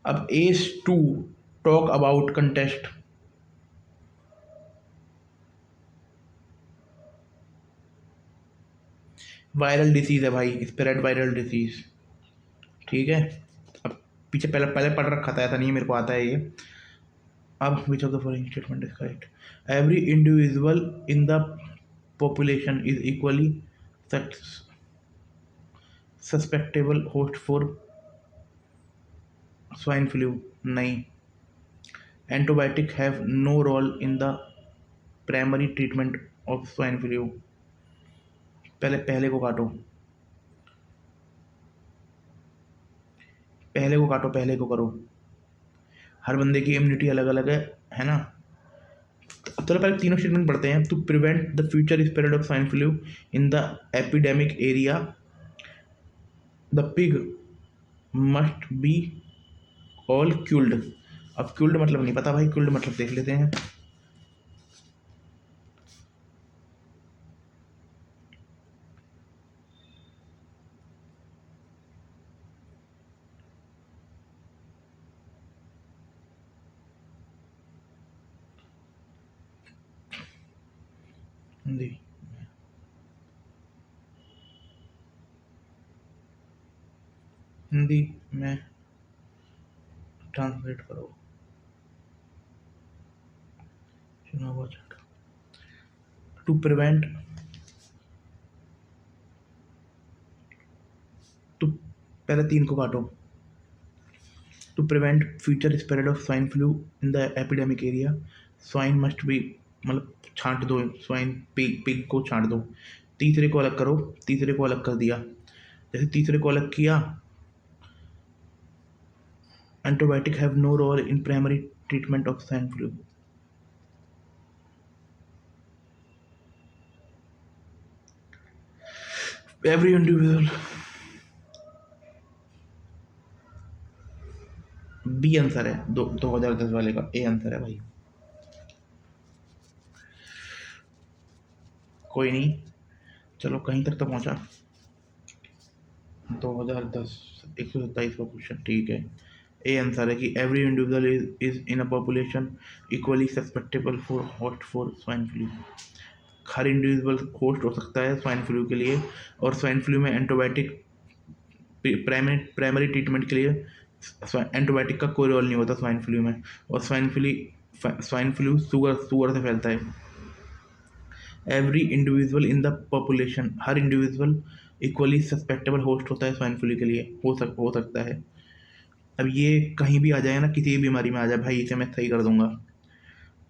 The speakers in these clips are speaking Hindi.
अब ACE2 talk about contest. Viral disease है भाई, स्प्रेड वायरल डिसीज। ठीक है, अब पीछे पहले पहले पढ़ रखा था, ऐसा नहीं है मेरे को आता है ये। अब which of the following statement is correct? Every individual in the population is equally susceptible host for swine flu. नहीं। Antibiotic have no role in the primary treatment of swine flu. पहले पहले को काटो, पहले को काटो, पहले को करो। हर बंदे की इम्यूनिटी अलग अलग है ना। चलो पहले तीनों स्टेटमेंट पढ़ते हैं। To prevent the future spread of swine flu in the epidemic area the pig must be all culled. अब क्यूल्ड मतलब नहीं पता भाई, क्यूल्ड मतलब देख लेते हैं। हिंदी हिंदी में ट्रांसलेट करो। टू प्रिवेंट, टू पहले तीन को काटो। To prevent future spread of swine flu in the epidemic area swine must be, मतलब छांट दो, स्वाइन पिग पिग को छांट दो। तीसरे को अलग करो, तीसरे को अलग कर दिया। जैसे तीसरे को अलग किया, antibiotic have no role in primary treatment of swine flu. Every individual, B answer है, 2010 वाले का ए आंसर है भाई। कोई नहीं, चलो कहीं तक तो पहुंचा। 2010 127 का क्वेश्चन, ठीक है। ए आंसर है कि every individual is in a population equally susceptible for host for swine flu. हर इंडिविजुअल होस्ट हो सकता है स्वाइन फ्लू के लिए, और स्वाइन फ्लू में एंटीबायोटिक प्राइमरी ट्रीटमेंट के लिए एंटीबायोटिक का कोई रोल नहीं होता स्वाइन फ्लू में। और स्वाइन फ्लू सुगर सुगर से फैलता है। Every individual in the population, हर इंडिविजुअल इक्वली सस्पेक्टेबल होस्ट होता है स्वाइन फ्लू के लिए, हो सकता है। अब ये कहीं भी आ जाए ना, किसी भी बीमारी में आ जाए भाई, इसे मैं सही कर दूंगा।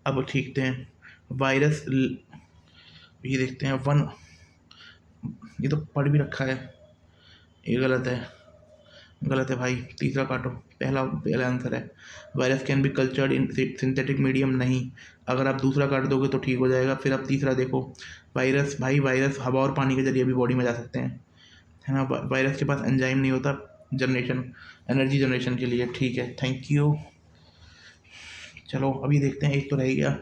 अब ठीकते हैं वायरस, ये देखते हैं वन, ये तो पढ़ भी रखा है, ये गलत है, गलत है भाई। तीसरा काटो, पहला आंसर है virus can be cultured in synthetic medium. नहीं, अगर आप दूसरा काट दोगे तो ठीक हो जाएगा। फिर आप तीसरा देखो, वायरस भाई, वायरस हवा और पानी के जरिए भी बॉडी में जा सकते हैं, है ना। वायरस के पास एंजाइम नहीं होता जनरेशन, एनर्जी जनरेशन के लिए। ठीक है, थैंक यू। चलो अभी देखते हैं, एक तो रह गया।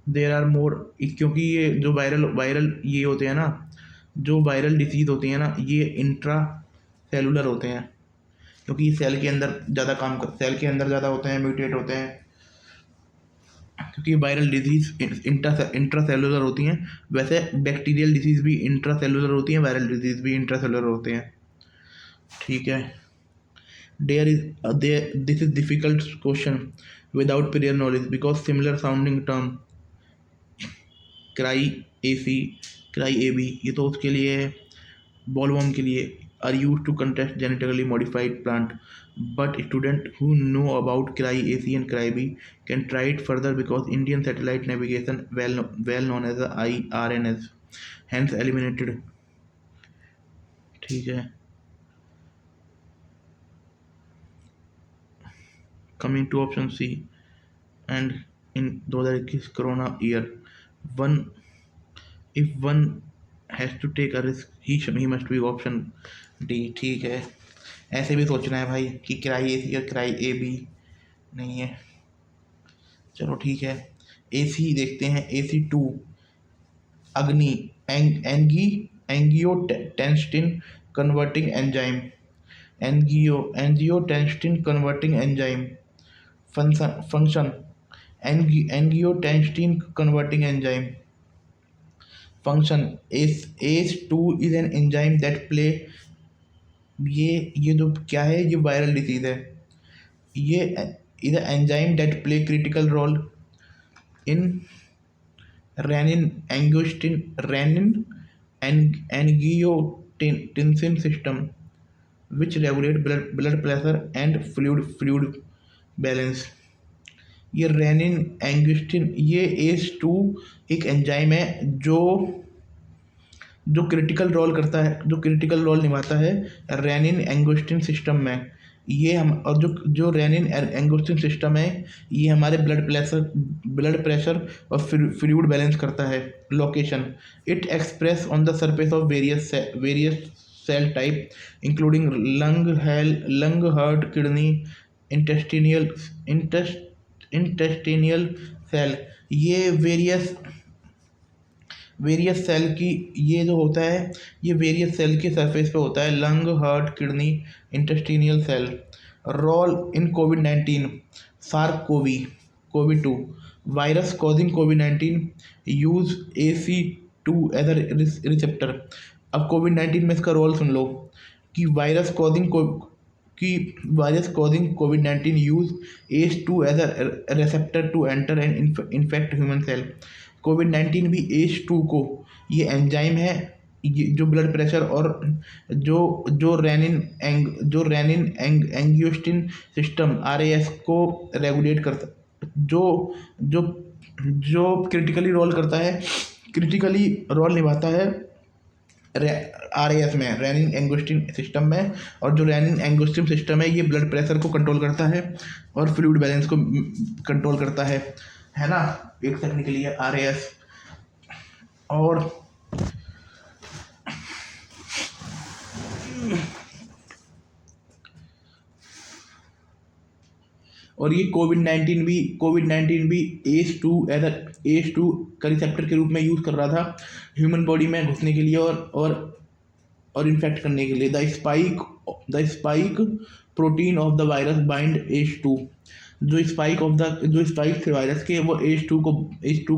देर आर मोर, क्योंकि ये जो वायरल वायरल ये होते हैं ना, जो वायरल डिसीज होती हैं ना, ये इंट्रा सेलुलर होते हैं, क्योंकि ये सेल के अंदर ज़्यादा सेल के अंदर ज़्यादा होते हैं, म्यूटेट होते हैं। क्योंकि वायरल डिजीज इंट्रा सेलुलर होती हैं, वैसे बैक्टीरियल डिसीज भी इंट्रा सेलुलर होती हैं, वायरल डिजीज भी इंट्रा सेलुलर होते हैं। ठीक है, there is this is difficult question without prior knowledge because similar sounding term cry AC, cry AB, ये तो उसके लिए है, बॉलवर्म के लिए, are use to contest genetically modified plant, but students who know about cry AC and cry B can try it further because Indian satellite navigation well known as IRNS hence eliminated। ठीक है, coming to option C, and in 2021 corona year, one if one has to take a risk he must be option D। ठीक है, ऐसे भी सोचना है भाई कि क्राई AC और क्राई AB नहीं है। चलो ठीक है, AC देखते हैं, AC2 अग्नि, एंगी angiotensin converting enzyme. Angiotensin converting enzyme function angiotensin converting enzyme function ACE2 is an enzyme that play ये जो क्या है, ये वायरल डिजीज है। ये is enzyme that play critical role in renin angiotensin system which regulate blood pressure and fluid balance. ये रेनिन एंगियोस्टिन ये ACE2 एक एंजाइम है जो क्रिटिकल रोल निभाता है रेनिन एंगियोस्टिन सिस्टम में। ये हम और जो रेनिन एंगियोस्टिन सिस्टम है, ये हमारे ब्लड प्रेशर और फ्लूइड बैलेंस करता है। Location it express on the surface of various cell type including lung, heart, kidney, intestinal cell. ये वेरियस सेल की ये जो होता है, ये वेरियस सेल के सरफेस पे होता है। Lung, heart, kidney, intestinal cell. Role in कोविड-19 SARS-CoV-2 वायरस कॉजिंग कोविड-19 use AC2 as a receptor. अब कोविड-19 में इसका रोल सुन लो कि वायरस कॉजिंग कोविड-19 use ACE2 as a receptor to enter and infect human cell. कोविड-19 भी ACE2 को, ये एंजाइम है जो ब्लड प्रेशर और जो रेनिन एंगियोस्टिन सिस्टम RAS को रेगुलेट करता, जो क्रिटिकली रोल निभाता है RAS में, रेनिन एंगियोस्टिन सिस्टम में। और जो रेनिन एंगियोस्टिन सिस्टम है, ये ब्लड प्रेशर को कंट्रोल करता है और फ्लूइड बैलेंस को कंट्रोल करता है ना। एक टेक्निकली है RAS। और ये कोविड-19 भी ACE2 का रिसेप्टर के रूप में यूज़ कर रहा था ह्यूमन बॉडी में घुसने के लिए और इन्फेक्ट करने के लिए। The spike protein of the virus bind ACE2। जो स्पाइक थे वायरस के, वो ACE2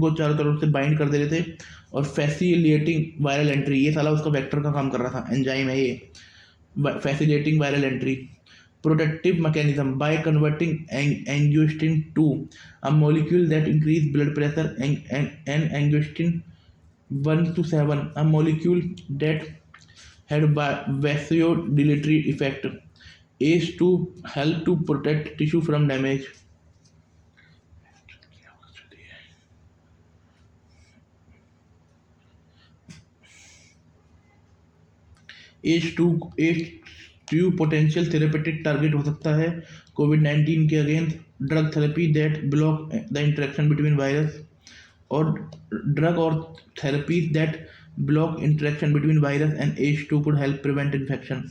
को चारों तरफ से बाइंड कर दे रहे थे और फैसिलिटेटिंग वायरल एंट्री। ये साला उसका वेक्टर का काम कर रहा था, एंजाइम है ये, facilitating viral entry. Protective mechanism by converting angiotensin to a molecule that increase blood pressure and angiotensin 1 to 7, a molecule that had vasodilatory effect. ACE2 help to protect tissue from damage. ACE2 potential therapeutic target हो सकता है कोविड-19 के against. Drug therapy that block the interaction between virus, और ड्रग और therapies that block interaction between virus and ACE2 could help prevent infection.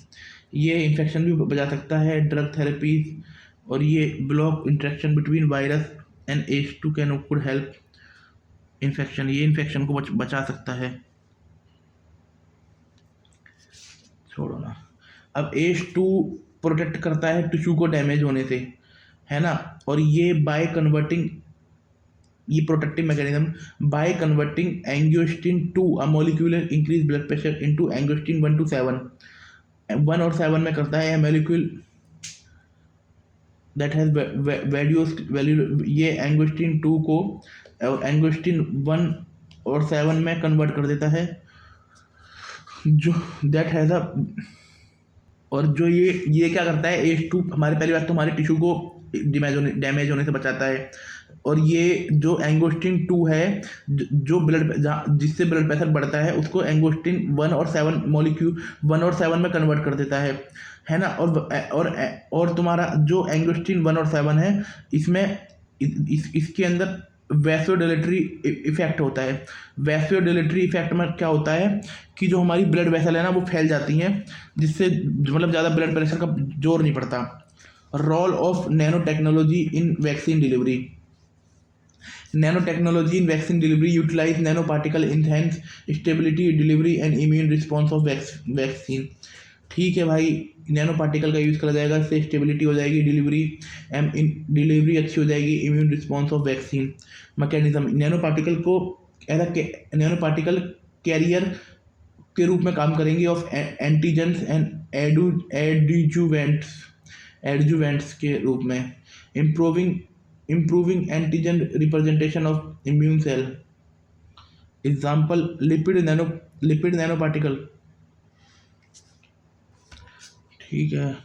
ये इन्फेक्शन भी बचा सकता है ड्रग थेरेपीज, और ये block interaction between virus and ACE2 can could help infection. ये इन्फेक्शन को बचा सकता है। छोड़ो ना। अब ACE2 प्रोटेक्ट करता है टिश्यू को डैमेज होने से, है ना। और ये protective mechanism by converting angiotensin to a molecular increase blood pressure into angiotensin 1 to 7। 1 और 7 में करता है मॉलिक्यूल दैट हैज वैल्यू, ये एंगियोस्टिन 2 को और एंगियोस्टिन 1 और 7 में कन्वर्ट कर देता है, जो दैट हैज अ। और जो ये क्या करता है, ACE2 हमारे, पहली बात तो हमारे टिश्यू को डैमेज होने से बचाता है। और ये जो एंगियोस्टिन 2 है, जिससे ब्लड प्रेशर बढ़ता है, उसको एंगियोस्टिन 1 और 7 मॉलिक्यूल 1 और 7 में कन्वर्ट कर देता है ना। और तुम्हारा जो एंगियोस्टिन 1 और 7 है, इसमें इसके अंदर वैसोडिलेटरी इफेक्ट होता है। वैसोडिलेटरी इफेक्ट में क्या होता है कि जो हमारी ब्लड वेसल है ना, वो फैल जाती हैं, जिससे मतलब ज़्यादा ब्लड प्रेशर का जोर नहीं पड़ता। Role of nano technology in vaccine delivery. Nano technology in vaccine delivery utilise nano particle enhance stability delivery and immune response of vaccine. ठीक है भाई, नैनो पार्टिकल का यूज़ करा जाएगा, इससे स्टेबिलिटी हो जाएगी, डिलीवरी अच्छी हो जाएगी, immune response of vaccine mechanism. Nano particle को नैनो पार्टिकल कैरियर के रूप में काम करेंगे ऑफ एंटीजेंस एंड एडजुवेंट्स के रूप में, improving antigen representation of immune cell. Example lipid nano particle, ठीक है,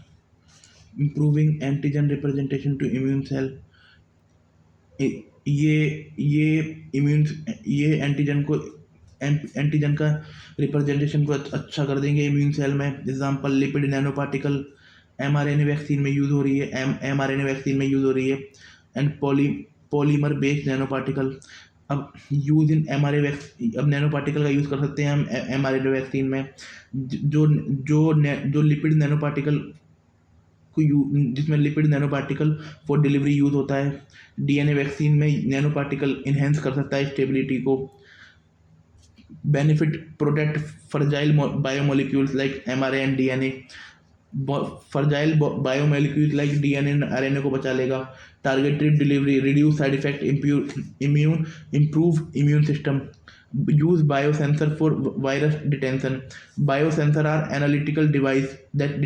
improving antigen representation to immune cell. ये एंटीजन का रिप्रेजेंटेशन को अच्छा कर देंगे इम्यून सेल में। Example lipid nano particle mRNA vaccine में यूज़ हो रही है, mRNA वैक्सीन में यूज़ हो रही है। And polymer based nano particle, अब यूज़ इन अब नैनो पार्टिकल का यूज़ कर सकते हैं हम mRNA वैक्सीन में। जो लिपिड नैनो पार्टिकल जिसमें lipid nano particle for delivery use होता है। DNA वैक्सीन में नैनो पार्टिकल इन्हेंस कर सकता है स्टेबिलिटी को। Benefit protect fragile biomolecules like mRNA and DNA, fragile biomolecules like DNA and RNA को बचा लेगा। Targeted delivery, reduce side effect, improve immune system. Use biosensor for virus detection. Biosensor are analytical device that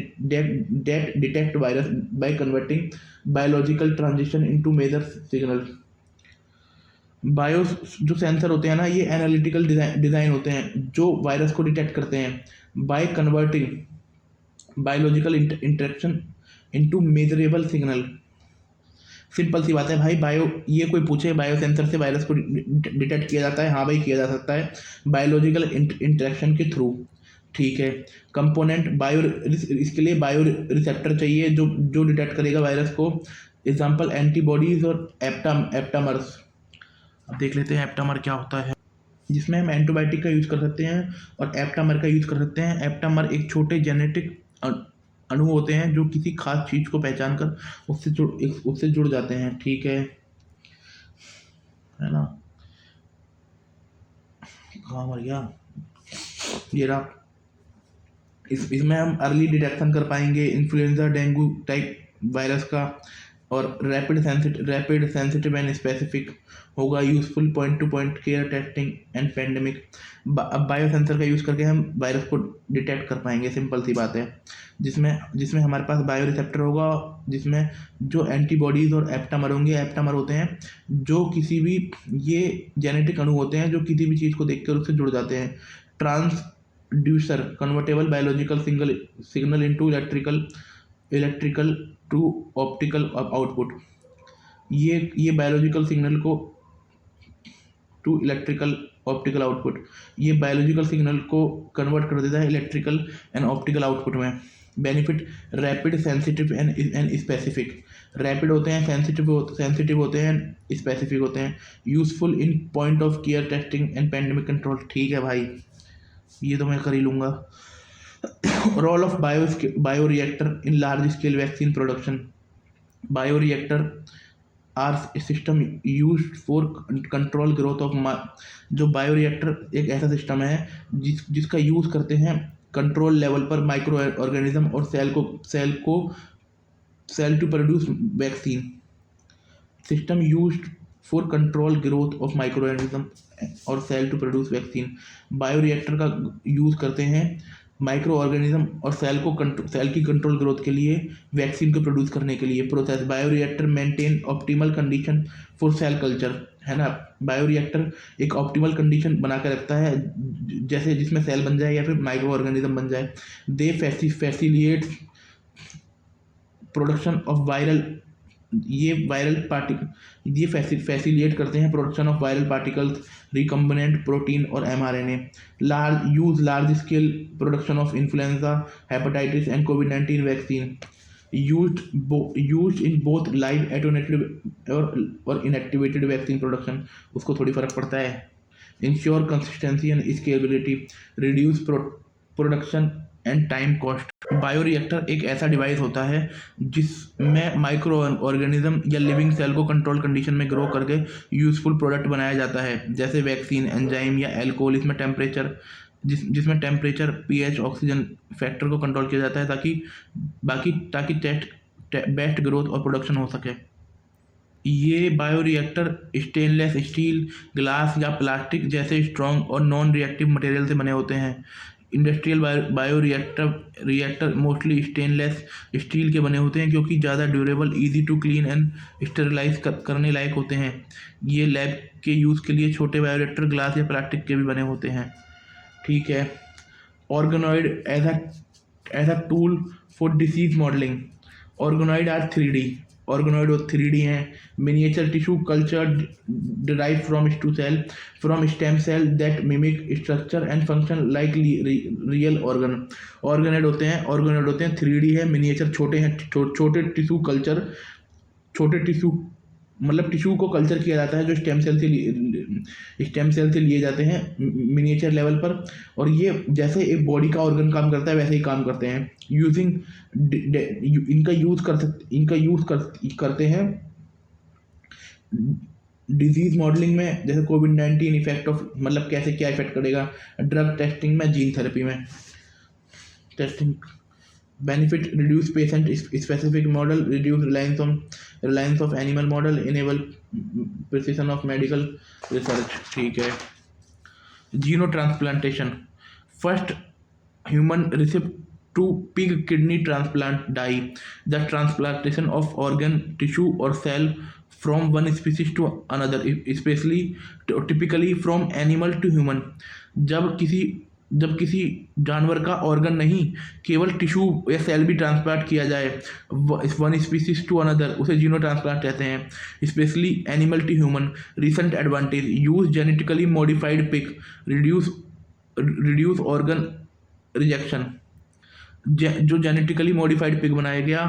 detect virus by converting biological transition into major signals. जो सेंसर होते हैं ना, ये एनालिटिकल डिज़ाइन होते हैं जो वायरस को डिटेक्ट करते हैं by converting biological interaction into measurable signal. Simple सी बात है भाई, ये कोई पूछे बायो सेंसर से वायरस को डिटेक्ट किया जाता है, हाँ भाई किया जा सकता है बायोलॉजिकल इंटरेक्शन के थ्रू, ठीक है। कंपोनेंट इसके लिए बायो रिसेप्टर चाहिए जो डिटेक्ट करेगा वायरस को। एग्जांपल एंटीबॉडीज और एप्टामर्स। अब देख लेते हैं एप्टामर क्या होता है, जिसमें हम एंटीबायोटिक का यूज़ कर सकते हैं और एप्टामर का यूज़ कर सकते हैं। एप्टामर एक छोटे जेनेटिक अणु होते हैं जो किसी खास चीज़ को पहचान कर उससे जुड़ जाते हैं, ठीक है ना। कहाँ मर गया ये रहा। इसमें हम अर्ली डिटेक्शन कर पाएंगे इन्फ्लुएंजा डेंगू टाइप वायरस का, और रैपिड सेंसिटिव एंड स्पेसिफिक होगा। Useful point two point care testing and pandemic. अब बायो सेंसर का यूज़ करके हम वायरस को डिटेक्ट कर पाएंगे, सिंपल सी बात है। जिसमें हमारे पास बायो रिसेप्टर होगा, जिसमें जो एंटीबॉडीज़ और एप्टामर होंगे। एप्टामर होते हैं जो किसी भी, ये जेनेटिक अणु होते हैं जो किसी भी चीज़ को देखकर उससे जुड़ जाते हैं। Transducer, convertible biological signal into electrical to optical output. ये बायोलॉजिकल सिग्नल को टू इलेक्ट्रिकल ऑप्टिकल आउटपुट, ये बायोलॉजिकल सिग्नल को कन्वर्ट कर देता है इलेक्ट्रिकल एंड ऑप्टिकल आउटपुट में। Benefit rapid, sensitive and specific. Rapid होते हैं, सेंसिटिव होते हैं, स्पेसिफिक होते हैं। Useful in point of care testing and pandemic control. ठीक है भाई, ये तो मैं कर ही लूँगा। Role of bioreactor in large scale vaccine production. Bioreactor are system used for control growth of जो बायोरिएक्टर एक ऐसा सिस्टम है जिसका यूज़ करते हैं कंट्रोल लेवल पर माइक्रो ऑर्गेनिज्म और cell to produce vaccine. System used for control growth of micro organism और cell to produce vaccine. Bioreactor का यूज़ करते हैं माइक्रो ऑर्गेनिज्म और सेल की कंट्रोल ग्रोथ के लिए, वैक्सीन को प्रोड्यूस करने के लिए। Process bioreactor maintain optimal condition for sale culture, है ना। बायोरिएक्टर एक ऑप्टिमल कंडीशन बना कर रखता है, जैसे जिसमें सेल बन जाए या फिर माइक्रो ऑर्गेनिज्म बन जाए। दे फैसिलिटेट प्रोडक्शन ऑफ ये फैसिलिटेट करते हैं production of viral particles, recombinant protein और mRNA। Large scale production of influenza, hepatitis and covid vaccine. Used in both live attenuated और इनएक्टिवेटेड वैक्सीन प्रोडक्शन। उसको थोड़ी फर्क पड़ता है। Ensure consistency and scalability, reduce production and time cost. Bioreactor एक ऐसा डिवाइस होता है जिसमें माइक्रो ऑर्गेनिज्म या लिविंग सेल को कंट्रोल कंडीशन में ग्रो करके यूजफुल प्रोडक्ट बनाया जाता है, जैसे वैक्सीन, एंजाइम या एल्कोहल। इसमें टेम्परेचर जिसमें टेम्परेचर, पीएच, ऑक्सीजन फैक्टर को कंट्रोल किया जाता है ताकि बेस्ट ग्रोथ और प्रोडक्शन हो सके। ये बायोरिएक्टर स्टेनलेस स्टील, ग्लास या प्लास्टिक जैसे स्ट्रॉन्ग और नॉन रिएक्टिव मटेरियल से बने होते हैं। Industrial bioreactor mostly stainless steel के बने होते हैं क्योंकि ज़्यादा durable, easy to clean and sterilise करने लायक होते हैं। ये लैब के यूज़ के लिए छोटे बायोरिएक्टर ग्लास या प्लास्टिक के भी बने होते हैं। ठीक है। Organoid as a tool for disease modelling. Organoid are 3D। Organoid और 3D हैं। Miniature tissue culture derive from stem cell that mimic structure and function like real organoid होते हैं 3D है, मिनिएचर छोटे हैं, छोटे टिश्यू कल्चर, छोटे टिश्यू मतलब टिश्यू को कल्चर किया जाता है जो स्टेम सेल से लिए जाते हैं मिनिएचर लेवल पर, और ये जैसे एक बॉडी का ऑर्गन काम करता है वैसे ही काम करते हैं। इनका यूज करते हैं डिजीज मॉडलिंग में, जैसे कोविड-19 इफेक्ट ऑफ मतलब कैसे क्या इफेक्ट करेगा, ड्रग टेस्टिंग में, जीन थेरेपी में testing. Benefit: reduce patient specific model, reduce reliance of animal model, enable precision of medical research. ठीक है। Xeno transplantation. First human recipient to pig kidney transplant die. The transplantation of organ, tissue और cell from one species to another, typically from animal to human. जब किसी जानवर का ऑर्गन नहीं, केवल टिश्यू या सेल भी ट्रांसप्लांट किया जाए वन स्पीसीज टू अनदर, उसे जीनो ट्रांसप्लांट कहते हैं। Specially animal to human. Recent advantage: use genetically modified pig, reduce organ rejection. जो जेनेटिकली मॉडिफाइड पिग बनाया गया,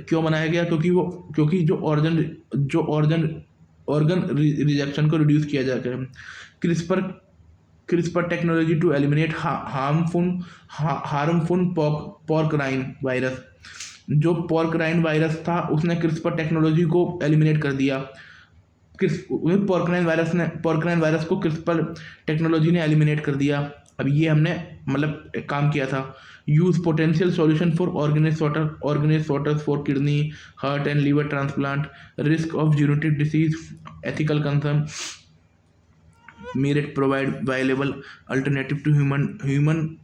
क्यों बनाया गया? क्योंकि जो ऑर्गन रिजेक्शन को रिड्यूस किया जा सके। CRISPR technology to eliminate harmful porcine virus. जो पोर्कराइन वायरस था उसने क्रिस्पर टेक्नोलॉजी को एलिमिनेट कर दिया। पोर्कराइन वायरस को क्रिस्पर टेक्नोलॉजी ने एलिमिनेट कर दिया। अब ये हमने मतलब काम किया था। Use potential solution for organic for kidney, heart and liver transplant. Risk of genetic disease, ethical concern. Merit: provide viable alternative to human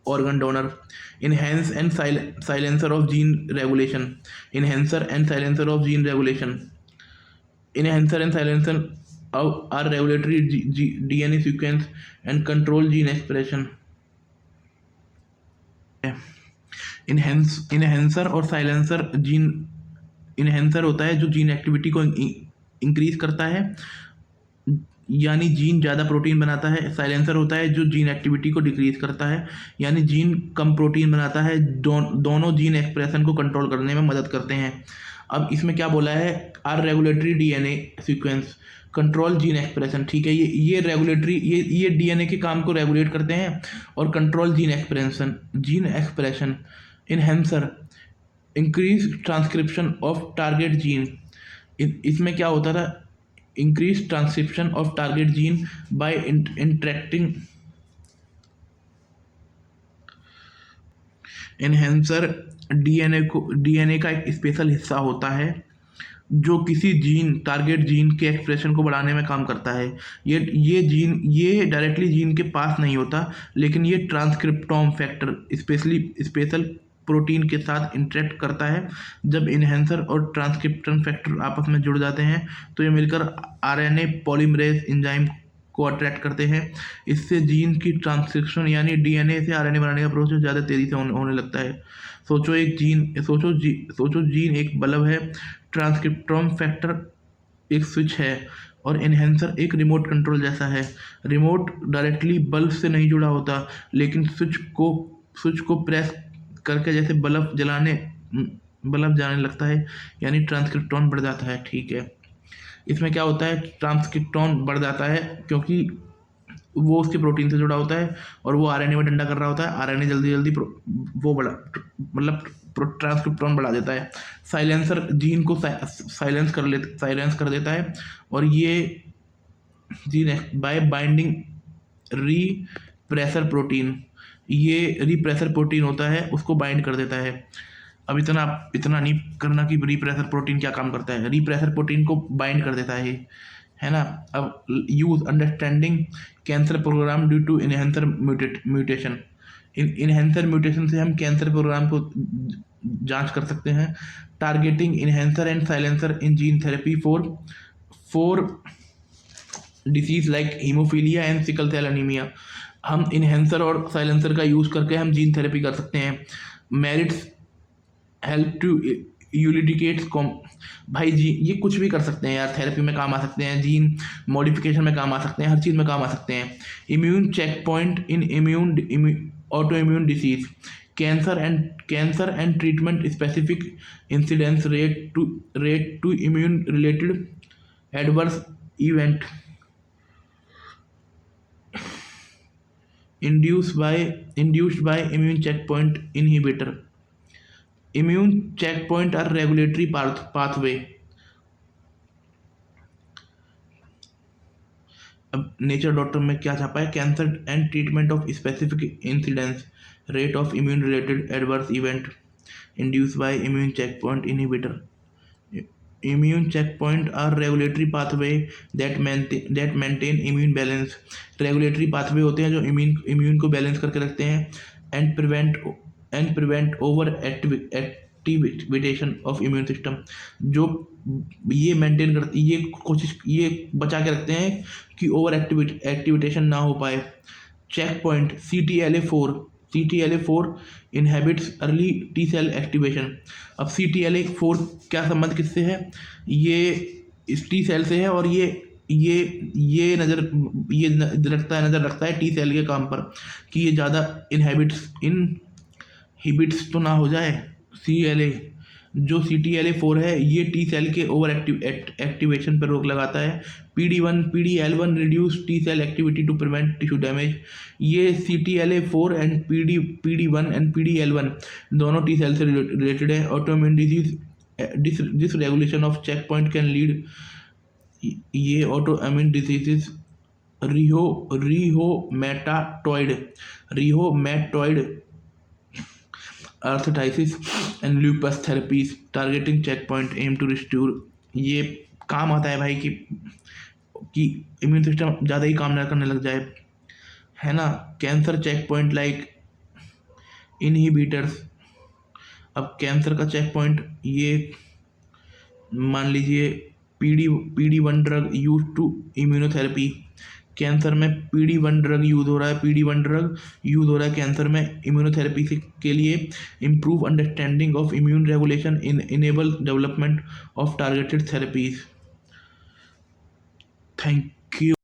organ donor. Enhance and silencer of gene regulation. Enhancer and silencer are regulatory DNA sequence and control gene expression. Enhancer और साइलेंसर जीन, इन्हेंसर होता है जो जीन एक्टिविटी को इंक्रीज करता है, यानी जीन ज़्यादा प्रोटीन बनाता है। साइलेंसर होता है जो जीन एक्टिविटी को डिक्रीज करता है, यानी जीन कम प्रोटीन बनाता है। दोनों जीन एक्सप्रेशन को कंट्रोल करने में मदद करते हैं। अब इसमें क्या बोला है? Are regulatory DNA sequence, control gene expression. ठीक है, ये रेगुलेटरी, ये डीएनए के काम को रेगुलेट करते हैं और control gene expression. Enhancer increase transcription of target gene. इसमें क्या होता था? Increase transcription of target gene by interacting. Enhancer DNA का एक स्पेशल हिस्सा होता है जो किसी टारगेट जीन के एक्सप्रेशन को बढ़ाने में काम करता है। ये डायरेक्टली जीन के पास नहीं होता, लेकिन ये ट्रांसक्रिप्टोम फैक्टर स्पेशल प्रोटीन के साथ इंटरेक्ट करता है। जब इन्हेंसर और ट्रांसक्रिप्शन फैक्टर आपस में जुड़ जाते हैं तो ये मिलकर आरएनए पॉलीमरेज एंजाइम को अट्रैक्ट करते हैं। इससे जीन की ट्रांसक्रिप्शन यानी डीएनए से आरएनए बनाने का प्रोसेस ज़्यादा तेज़ी से होने लगता है। सोचो जीन एक बल्ब है, ट्रांसक्रिप्टोम फैक्टर एक स्विच है और इन्हेंसर एक रिमोट कंट्रोल जैसा है। रिमोट डायरेक्टली बल्ब से नहीं जुड़ा होता, लेकिन स्विच को प्रेस करके जैसे बल्ब जलाने लगता है, यानी ट्रांसक्रिप्टोन बढ़ जाता है। ठीक है, इसमें क्या होता है? ट्रांसक्रिप्टोन बढ़ जाता है क्योंकि वो उसके प्रोटीन से जुड़ा होता है और वो आरएनए में डंडा कर रहा होता है। आरएनए जल्दी वो बड़ा मतलब ट्रांसक्रिप्टोन बढ़ा देता है। साइलेंसर जीन को साइलेंस कर देता है और ये gene bye binding repressor protein, ये रिप्रेसर प्रोटीन होता है, उसको बाइंड कर देता है। अब इतना नहीं करना कि रिप्रेसर प्रोटीन क्या काम करता है, रिप्रेसर प्रोटीन को बाइंड कर देता है ना। अब use understanding cancer program due to enhancer mutation, enhancer mutation से हम कैंसर प्रोग्राम को जांच कर सकते हैं। Targeting enhancer and silencer in gene therapy for disease like haemophilia and sickle cell anaemia, हम इनहेंसर और साइलेंसर का यूज़ करके हम जीन थेरेपी कर सकते हैं। मेरिट्स हेल्प टू यूलिडिकेट्स कॉम, भाई जी ये कुछ भी कर सकते हैं यार, थेरेपी में काम आ सकते हैं, जीन मॉडिफिकेशन में काम आ सकते हैं, हर चीज़ में काम आ सकते हैं। Immune check point in auto immune disease, cancer and treatment specific incidence rate to immune related adverse event induced by immune checkpoint inhibitor. Immune checkpoint are regulatory pathway. अब नेचर डॉक्टर में क्या छापा है, cancer and treatment of specific incidence rate of immune related adverse event induced by immune checkpoint inhibitor. Immune checkpoint are regulatory pathway that maintain immune balance, regulatory pathway होते हैं जो इम्यून को बैलेंस करके रखते हैं। And prevent over activation of immune system, जो ये मेंटेन करती, ये बचा के रखते हैं कि ओवर एक्टिवेशन ना हो पाए। Check point CTLA4 inhibits early T cell activation. अब CTLA4 क्या संबंध किससे है, ये इस टी सेल से है, और ये नज़र रखता है टी सेल के काम पर कि ये ज़्यादा इनहिबिट्स तो ना हो जाए। जो CTLA4 है ये टी सेल के ओवर एक्टिवेशन पर रोक लगाता है। PD1 reduce T cell activity to prevent tissue damage. ये CTLA4 and PD1 and PDL1 दोनों टी सेल से रिलेटेड है। Autoimmune disease dysregulation of check point can lead, ये autoimmune diseases rheumatoid arthritis and lupus therapies targeting check point aim to restore, ये काम आता है भाई कि इम्यून सिस्टम ज़्यादा ही काम ना करने लग जाए, है ना। Cancer check point like inhibitors, अब कैंसर का चेक पॉइंट ये मान लीजिए PD1 drug use to immunotherapy, cancer में PD1 ड्रग यूज़ हो रहा है कैंसर में इम्यूनोथेरेपी के लिए। Improve understanding of immune regulation enable development of targeted therapies. Thank you.